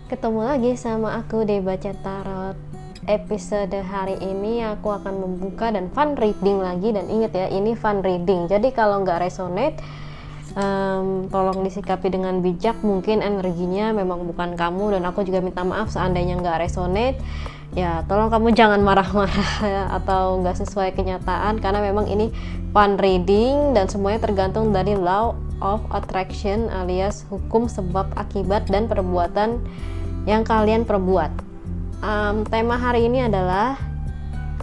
Ketemu lagi sama aku di Baca Tarot. Episode hari ini aku akan membuka dan fun reading lagi. Dan ingat ya, ini fun reading. Jadi kalau nggak resonate, tolong disikapi dengan bijak. Mungkin energinya memang bukan kamu, dan aku juga minta maaf seandainya nggak resonate. Ya tolong kamu jangan marah-marah atau nggak sesuai kenyataan, karena memang ini fun reading dan semuanya tergantung dari law of attraction alias hukum sebab akibat dan perbuatan yang kalian perbuat. Tema hari ini adalah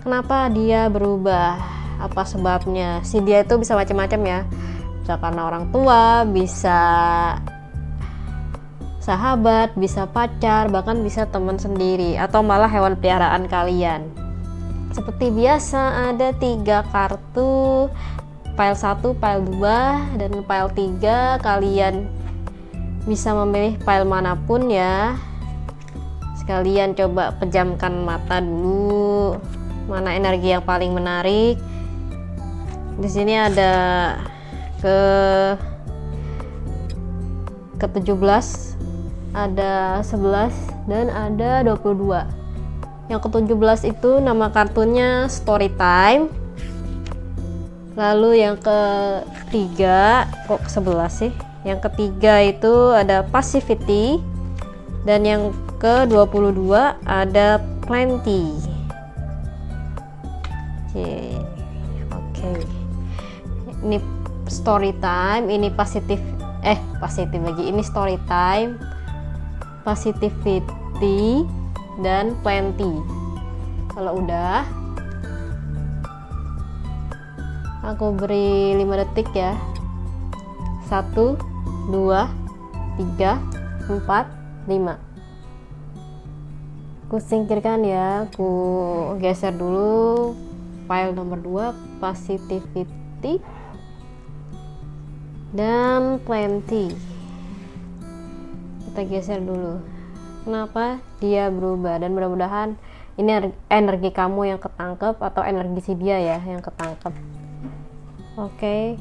kenapa dia berubah, apa sebabnya. Si dia itu bisa macam-macam ya, bisa karena orang tua, bisa sahabat, bisa pacar, bahkan bisa teman sendiri, atau malah hewan peliharaan kalian. Seperti biasa ada 3 kartu, file 1, file 2, dan file 3. Kalian bisa memilih file manapun ya. Sekalian coba pejamkan mata dulu, mana energi yang paling menarik. Di sini ada ke 17, ada 11, dan ada 22. Yang ke-17 itu nama kartunya Storytime. Lalu yang ketiga, kok ke-11 sih? Yang ketiga itu ada Passivity. Dan yang ke-22 ada Plenty. Oke. Ini Storytime, ini positif lagi. Ini Storytime, Positivity, dan Plenty. Kalau udah, aku beri 5 detik ya. 1, 2, 3, 4, 5. Aku singkirkan ya, aku geser dulu file nomor 2, Positivity dan Plenty. Kita geser dulu. Kenapa dia berubah, dan mudah-mudahan ini energi kamu yang ketangkep atau energi si dia ya yang ketangkep. Oke.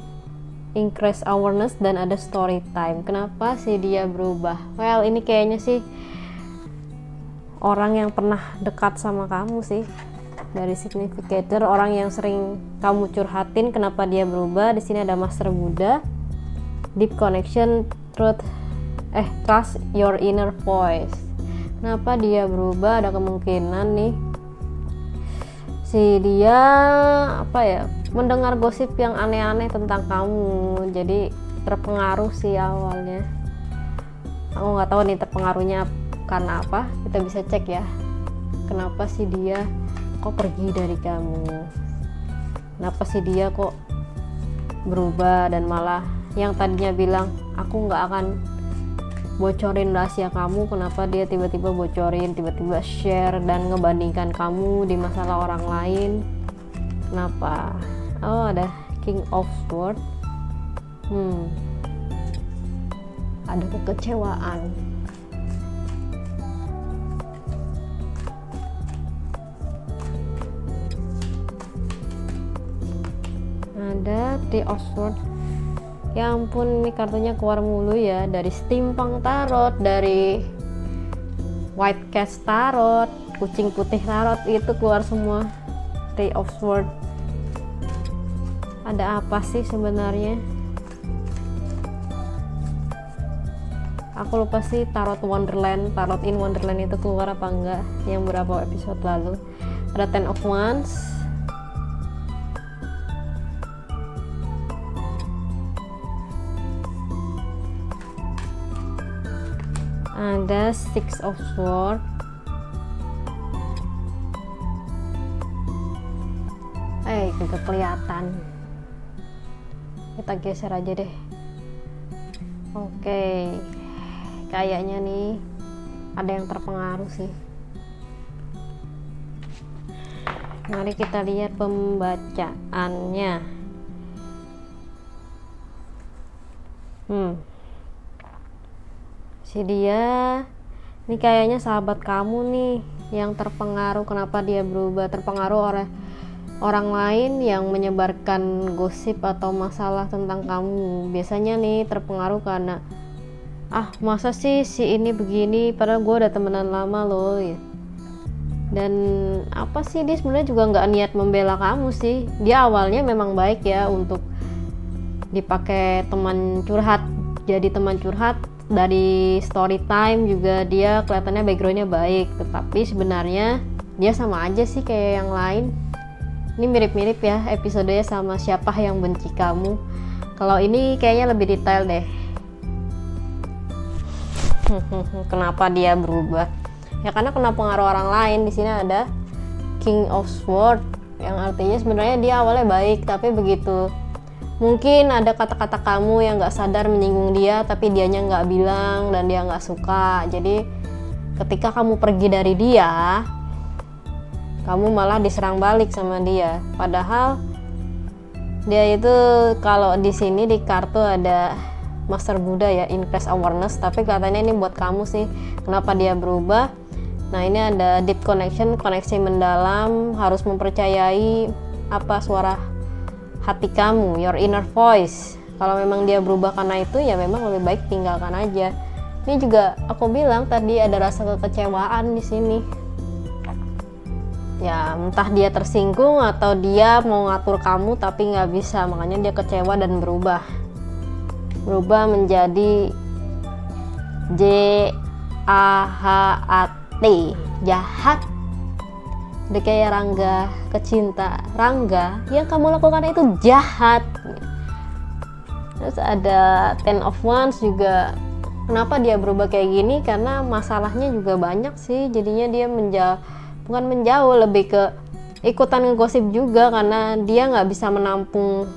Increase awareness dan ada story time. Kenapa sih dia berubah? Well, ini kayaknya sih orang yang pernah dekat sama kamu sih. Dari significator, orang yang sering kamu curhatin. Kenapa dia berubah? Di sini ada Master Buddha, deep connection, trust your inner voice. Kenapa dia berubah? Ada kemungkinan nih si dia mendengar gosip yang aneh-aneh tentang kamu, jadi terpengaruh sih awalnya. Aku nggak tahu nih terpengaruhnya karena apa. Kita bisa cek ya, kenapa sih dia kok pergi dari kamu, kenapa sih dia kok berubah, dan malah yang tadinya bilang aku nggak akan bocorin rahasia kamu, kenapa dia tiba-tiba bocorin, tiba-tiba share dan ngebandingkan kamu di masalah orang lain. Kenapa? Oh, ada King of Swords. Ada kekecewaan. Ada Three of Swords. Ya ampun, ini kartunya keluar mulu ya, dari Steampunk Tarot, dari White Cat Tarot, kucing putih Tarot, itu keluar semua. Three of Swords. Ada apa sih sebenarnya? Aku lupa sih, Tarot Wonderland, Tarot in Wonderland itu keluar apa enggak yang berapa episode lalu. Ada Ten of Wands. Ada Six of Swords. Gak kelihatan. Kita geser aja deh. Oke. Kayaknya nih ada yang terpengaruh sih. Mari kita lihat pembacaannya. Si dia ini kayaknya sahabat kamu nih yang terpengaruh. Kenapa dia berubah? Terpengaruh oleh orang lain yang menyebarkan gosip atau masalah tentang kamu. Biasanya nih terpengaruh karena ah masa sih si ini begini, padahal gue udah temenan lama loh ya. Dan apa sih, dia sebenarnya juga nggak niat membela kamu sih. Dia awalnya memang baik ya untuk dipakai teman curhat, jadi teman curhat. Dari story time juga dia kelihatannya backgroundnya baik, tetapi sebenarnya dia sama aja sih kayak yang lain. Ini mirip-mirip ya episodenya sama Siapa Yang Benci Kamu. Kalau ini kayaknya lebih detail deh. Kenapa dia berubah? Ya karena kena pengaruh orang lain. Di sini ada King of Swords, yang artinya sebenarnya dia awalnya baik, tapi begitu mungkin ada kata-kata kamu yang nggak sadar menyinggung dia, tapi dianya nggak bilang dan dia nggak suka. Jadi ketika kamu pergi dari dia, kamu malah diserang balik sama dia. Padahal dia itu, kalau di sini di kartu ada Master Buddha ya, increase awareness, tapi kelihatannya ini buat kamu sih. Kenapa dia berubah? Nah ini ada deep connection, koneksi mendalam, harus mempercayai apa suara hati kamu, your inner voice. Kalau memang dia berubah karena itu, ya memang lebih baik tinggalkan aja. Ini juga aku bilang tadi ada rasa kekecewaan di sini. Ya entah dia tersinggung atau dia mau ngatur kamu tapi nggak bisa, makanya dia kecewa dan berubah menjadi JAHAT, jahat. Udah kayak Rangga Kecinta, Rangga, yang kamu lakukan itu jahat. Terus ada Ten of Wands juga. Kenapa dia berubah kayak gini? Karena masalahnya juga banyak sih, jadinya dia bukan menjauh, lebih ke ikutan ngegosip juga, karena dia nggak bisa menampung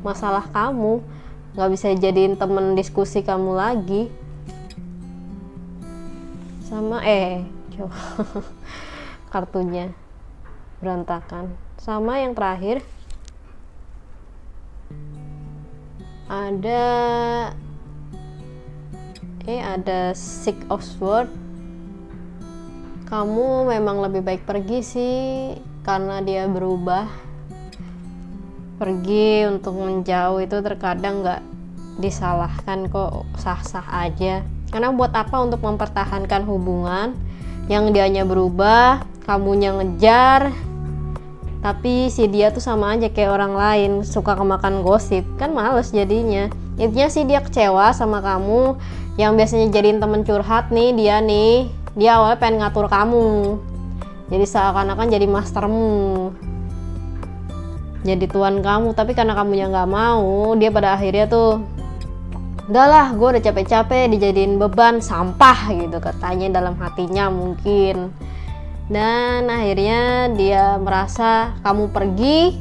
masalah kamu, nggak bisa jadiin temen diskusi kamu lagi. Sama coba kartunya berantakan. Sama yang terakhir ada Six of Swords. Kamu memang lebih baik pergi sih, karena dia berubah. Pergi untuk menjauh itu terkadang nggak disalahkan kok, sah-sah aja. Karena buat apa untuk mempertahankan hubungan yang dianya berubah, kamunya ngejar, tapi si dia tuh sama aja kayak orang lain, suka kemakan gosip, kan males jadinya. Intinya sih dia kecewa sama kamu, yang biasanya jadiin temen curhat nih, dia awalnya pengen ngatur kamu, jadi seakan-akan jadi mastermu, jadi tuan kamu. Tapi karena kamunya nggak mau, dia pada akhirnya tuh, udahlah, gue udah capek-capek dijadiin beban, sampah gitu katanya dalam hatinya mungkin. Dan akhirnya dia merasa kamu pergi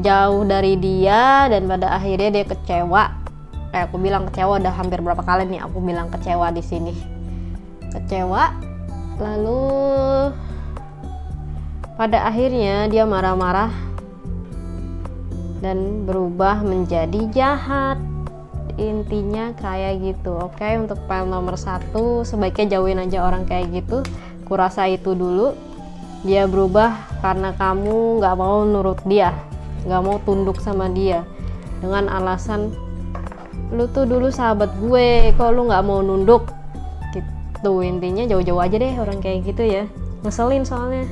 jauh dari dia, dan pada akhirnya dia kecewa. Kayak aku bilang kecewa udah hampir berapa kali nih aku bilang kecewa di sini. Kecewa, lalu pada akhirnya dia marah-marah dan berubah menjadi jahat. Intinya kayak gitu. Oke, untuk file nomor 1 sebaiknya jauhin aja orang kayak gitu. Kurasa itu dulu. Dia berubah karena kamu gak mau nurut dia, gak mau tunduk sama dia, dengan alasan lu tuh dulu sahabat gue, kok lu gak mau nunduk gitu. Intinya jauh-jauh aja deh orang kayak gitu ya, ngeselin soalnya.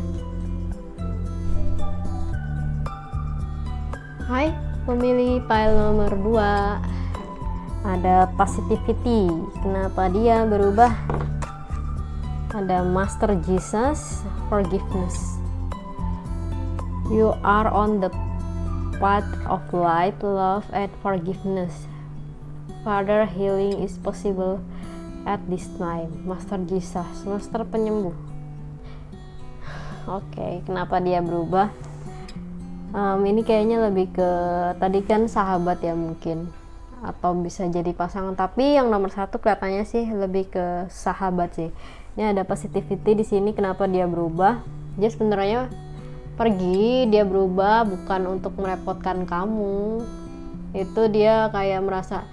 Hai pemilih file nomor 2, ada positivity. Kenapa dia berubah? Ada Master Jesus, forgiveness. You are on the path of light, love, and forgiveness. Further healing is possible at this time. Master Jesus, Master penyembuh. Oke, kenapa dia berubah? Ini kayaknya lebih ke, tadi kan sahabat ya mungkin, atau bisa jadi pasangan, tapi yang nomor 1 kelihatannya sih lebih ke sahabat sih. Ini ada positivity di sini. Kenapa dia berubah? Dia sebenarnya pergi, dia berubah bukan untuk merepotkan kamu. Itu dia kayak merasa,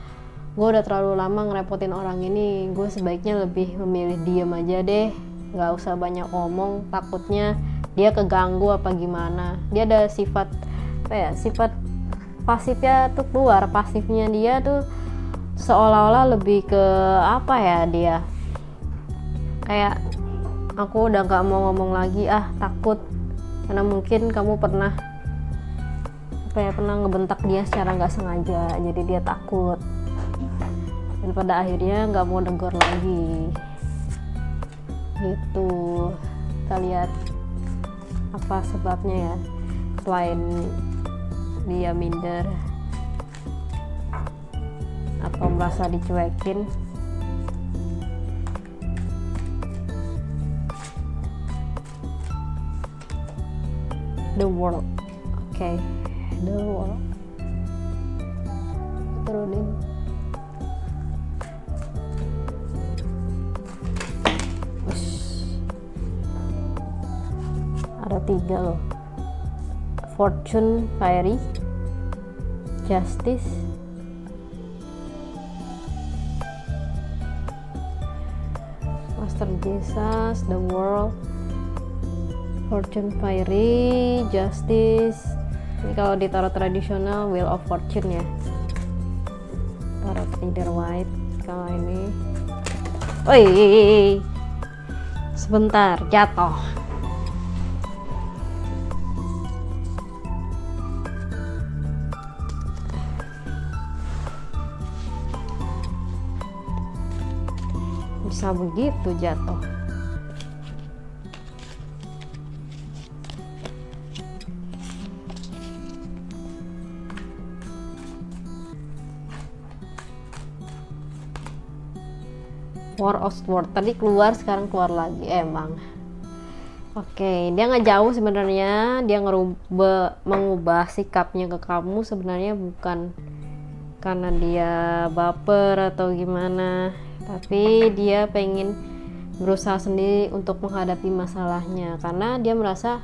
gue udah terlalu lama ngerepotin orang ini, gue sebaiknya lebih memilih diem aja deh, nggak usah banyak ngomong, takutnya dia keganggu apa gimana. Dia ada sifat sifat pasifnya tuh keluar. Pasifnya dia tuh seolah-olah lebih ke apa ya, dia kayak aku udah gak mau ngomong lagi, takut, karena mungkin kamu pernah ngebentak dia secara nggak sengaja, jadi dia takut dan pada akhirnya nggak mau negor lagi gitu. Kita lihat apa sebabnya ya, selain dia minder atau merasa dicuekin. The world, oke. The world, turunin. Ada 3 loh. Fortune, Fairy, Justice, Master Jesus, The World, Fortune, Fairy, Justice. Ini kalau di tarot tradisional Wheel of Fortune ya, tarot Rider White. Kalau ini, sebentar, jatuh. Bisa begitu jatuh. War of Swords tadi keluar, sekarang keluar lagi emang. Oke, dia nggak jauh sebenarnya. Dia mengubah sikapnya ke kamu sebenarnya bukan karena dia baper atau gimana, tapi dia pengen berusaha sendiri untuk menghadapi masalahnya karena dia merasa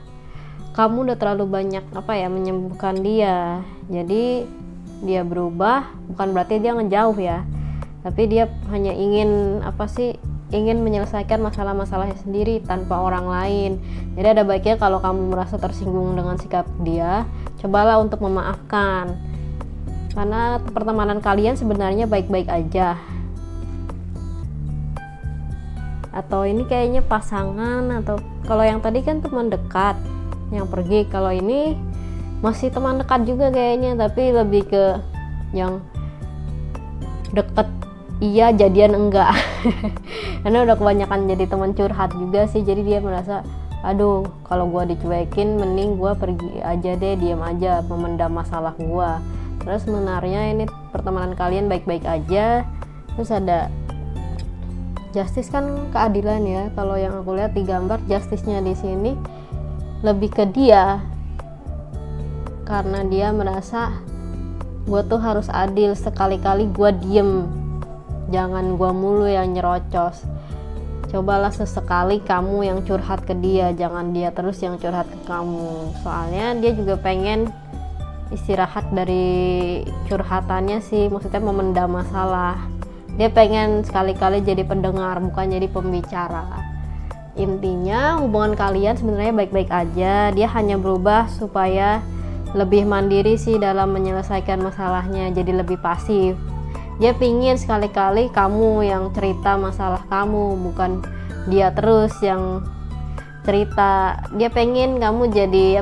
kamu udah terlalu banyak menyembuhkan dia. Jadi dia berubah, bukan berarti dia ngejauh ya, tapi dia hanya ingin menyelesaikan masalah-masalahnya sendiri tanpa orang lain. Jadi ada baiknya kalau kamu merasa tersinggung dengan sikap dia, cobalah untuk memaafkan, karena pertemanan kalian sebenarnya baik-baik aja. Atau ini kayaknya pasangan, atau kalau yang tadi kan teman dekat yang pergi, kalau ini masih teman dekat juga kayaknya, tapi lebih ke yang deket iya jadian enggak. Karena udah kebanyakan jadi teman curhat juga sih, jadi dia merasa aduh kalau gua dicuekin mending gua pergi aja deh, diam aja, memendam masalah gua. Terus sebenarnya ini pertemanan kalian baik-baik aja. Terus ada Justice, kan keadilan ya. Kalau yang aku lihat di gambar, justice-nya di sini lebih ke dia, karena dia merasa gue tuh harus adil, sekali-kali gue diem, jangan gue mulu yang nyerocos. Cobalah sesekali kamu yang curhat ke dia, jangan dia terus yang curhat ke kamu. Soalnya dia juga pengen istirahat dari curhatannya sih, maksudnya memendam masalah. Dia pengen sekali-kali jadi pendengar, bukan jadi pembicara. Intinya hubungan kalian sebenarnya baik-baik aja. Dia hanya berubah supaya lebih mandiri sih dalam menyelesaikan masalahnya, jadi lebih pasif. Dia pingin sekali-kali kamu yang cerita masalah kamu, bukan dia terus yang cerita. Dia pengen kamu jadi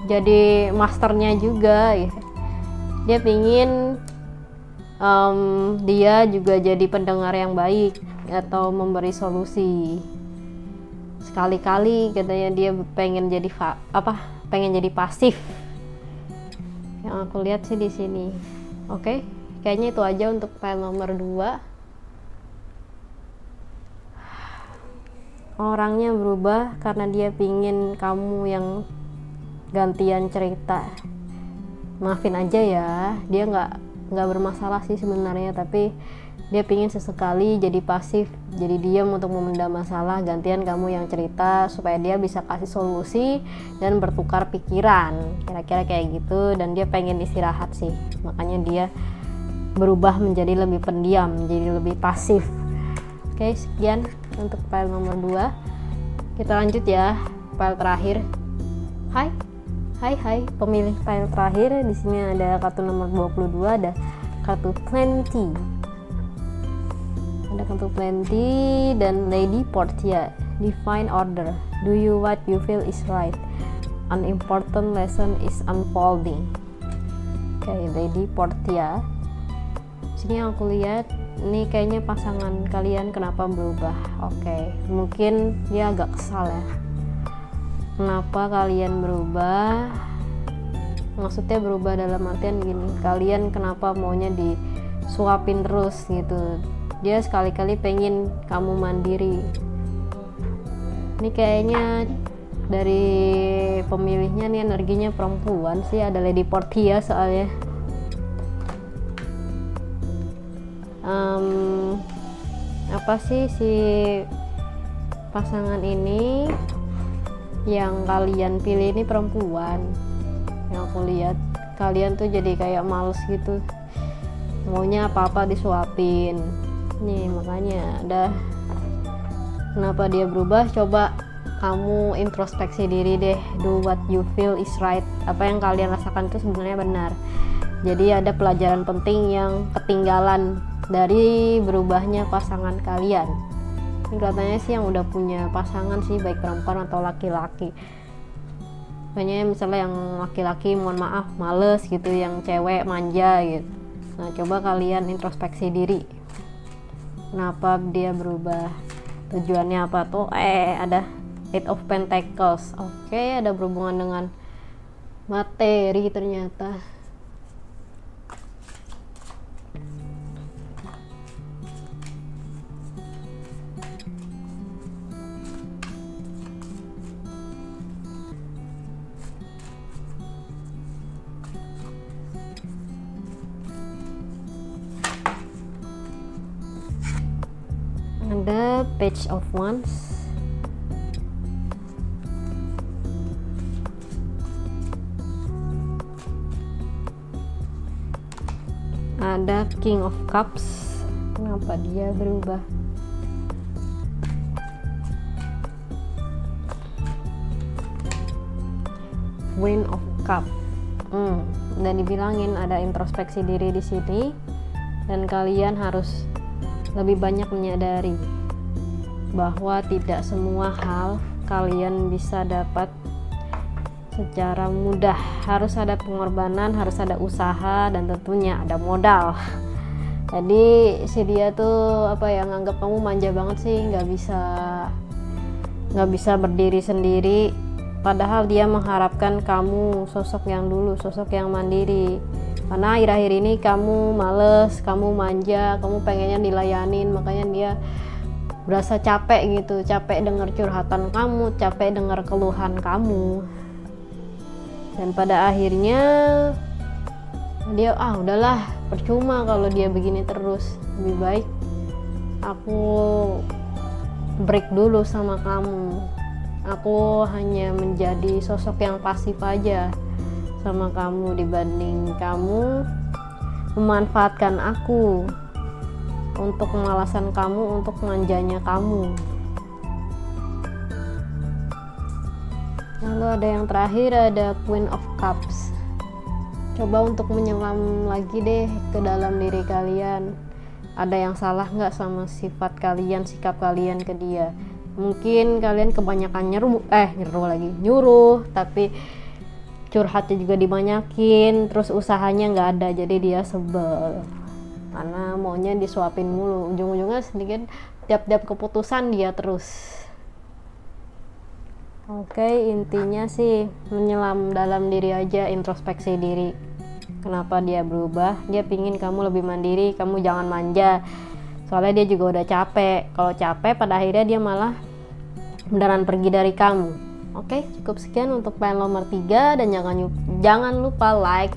jadi masternya juga ya. Dia pingin dia juga jadi pendengar yang baik atau memberi solusi. Sekali-kali katanya dia pengen jadi pengen jadi pasif. Yang aku lihat sih di sini. Oke, kayaknya itu aja untuk file nomor 2. Orangnya berubah karena dia pingin kamu yang gantian cerita. Maafin aja ya, dia nggak bermasalah sih sebenarnya, tapi dia pingin sesekali jadi pasif, jadi diam untuk memendam masalah, gantian kamu yang cerita supaya dia bisa kasih solusi dan bertukar pikiran, kira-kira kayak gitu. Dan dia pengen istirahat sih, makanya dia berubah menjadi lebih pendiam, jadi lebih pasif. Oke, sekian untuk file nomor 2. Kita lanjut ya, file terakhir. Hai, pemilih file terakhir. Di sini ada kartu nomor 22, ada kartu plenty. Ada kartu plenty dan Lady Portia. Divine order. Do you what you feel is right? An important lesson is unfolding. Oke, Lady Portia. Sini yang aku lihat, ini kayaknya pasangan kalian kenapa berubah. Oke, mungkin dia agak kesal ya. Kenapa kalian berubah? Maksudnya berubah dalam artian gini, kalian kenapa maunya disuapin terus gitu. Dia sekali-kali pengen kamu mandiri. Ini kayaknya dari pemilihnya nih energinya perempuan sih, ada Lady Portia soalnya. Apa sih si pasangan ini yang kalian pilih ini perempuan. Yang aku lihat kalian tuh jadi kayak males gitu, maunya apa-apa disuapin nih, makanya ada kenapa dia berubah. Coba kamu introspeksi diri deh, do what you feel is right. Apa yang kalian rasakan itu sebenarnya benar. Jadi ada pelajaran penting yang ketinggalan dari berubahnya pasangan kalian. Ini katanya sih yang udah punya pasangan sih, baik perempuan atau laki-laki. Kayaknya misalnya yang laki-laki mohon maaf males gitu, yang cewek manja gitu. Nah coba kalian introspeksi diri, kenapa dia berubah, tujuannya apa tuh. Ada Eight of Pentacles. Oke, ada berhubungan dengan materi ternyata. Ada Page of Wands. Ada King of Cups. Kenapa dia berubah? Queen of Cup. Dan dibilangin ada introspeksi diri di sini, dan kalian harus lebih banyak menyadari bahwa tidak semua hal kalian bisa dapat secara mudah. Harus ada pengorbanan, harus ada usaha, dan tentunya ada modal. Jadi si dia tuh apa ya, nganggap kamu manja banget sih, nggak bisa berdiri sendiri. Padahal dia mengharapkan kamu sosok yang dulu, sosok yang mandiri. Karena akhir-akhir ini kamu males, kamu manja, kamu pengennya dilayanin, makanya dia berasa capek gitu, capek dengar curhatan kamu, capek dengar keluhan kamu. Dan pada akhirnya dia udahlah, percuma kalau dia begini terus, lebih baik aku break dulu sama kamu. Aku hanya menjadi sosok yang pasif aja sama kamu, dibanding kamu memanfaatkan aku untuk kemalasan kamu, untuk manjanya kamu. Lalu ada yang terakhir, ada Queen of Cups. Coba untuk menyelam lagi deh ke dalam diri kalian. Ada yang salah nggak sama sifat kalian, sikap kalian ke dia? Mungkin kalian kebanyakan nyuruh, tapi curhatnya juga dibanyakin, terus usahanya nggak ada, jadi dia sebel karena maunya disuapin mulu. Ujung-ujungnya sedikit tiap keputusan dia terus. Oke, intinya sih menyelam dalam diri aja, introspeksi diri. Kenapa dia berubah? Dia pingin kamu lebih mandiri, kamu jangan manja. Soalnya dia juga udah capek. Kalau capek pada akhirnya dia malah beneran pergi dari kamu. Oke, cukup sekian untuk PL nomor 3, dan jangan lupa like,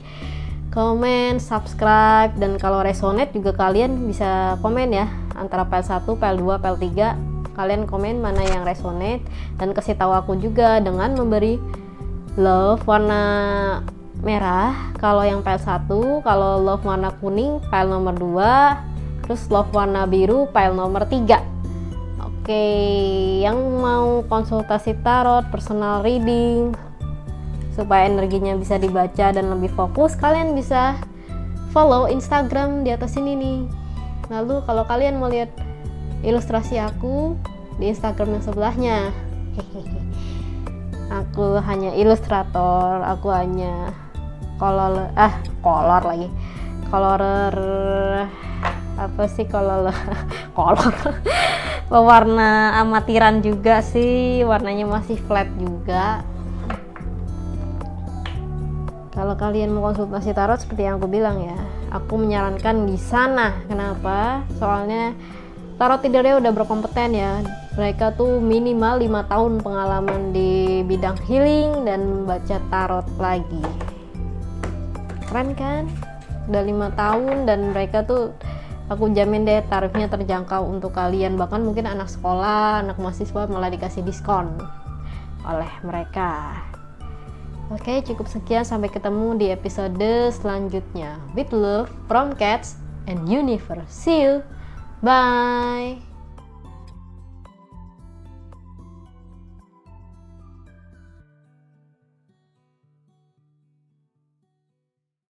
komen, subscribe, dan kalau resonate juga kalian bisa komen ya, antara PL 1, PL 2, PL 3. Kalian komen mana yang resonate, dan kasih tahu aku juga dengan memberi love warna merah kalau yang PL 1, kalau love warna kuning PL nomor 2, terus love warna biru PL nomor 3. Oke, yang mau konsultasi tarot, personal reading, supaya energinya bisa dibaca dan lebih fokus, kalian bisa follow Instagram di atas ini nih. Lalu kalau kalian mau lihat ilustrasi aku di Instagram yang sebelahnya. Aku hanya ilustrator, aku hanya kolorer kolor pewarna amatiran juga sih, warnanya masih flat juga. Kalau kalian mau konsultasi tarot seperti yang aku bilang ya, aku menyarankan di sana. Kenapa? Soalnya tarot readernya udah berkompeten ya. Mereka tuh minimal 5 tahun pengalaman di bidang healing dan baca tarot lagi. Keren kan? Udah 5 tahun dan mereka tuh aku jamin deh tarifnya terjangkau untuk kalian. Bahkan mungkin anak sekolah, anak mahasiswa malah dikasih diskon oleh mereka. Oke, cukup sekian, sampai ketemu di episode selanjutnya. With love from Cats and Universe. See you. Bye.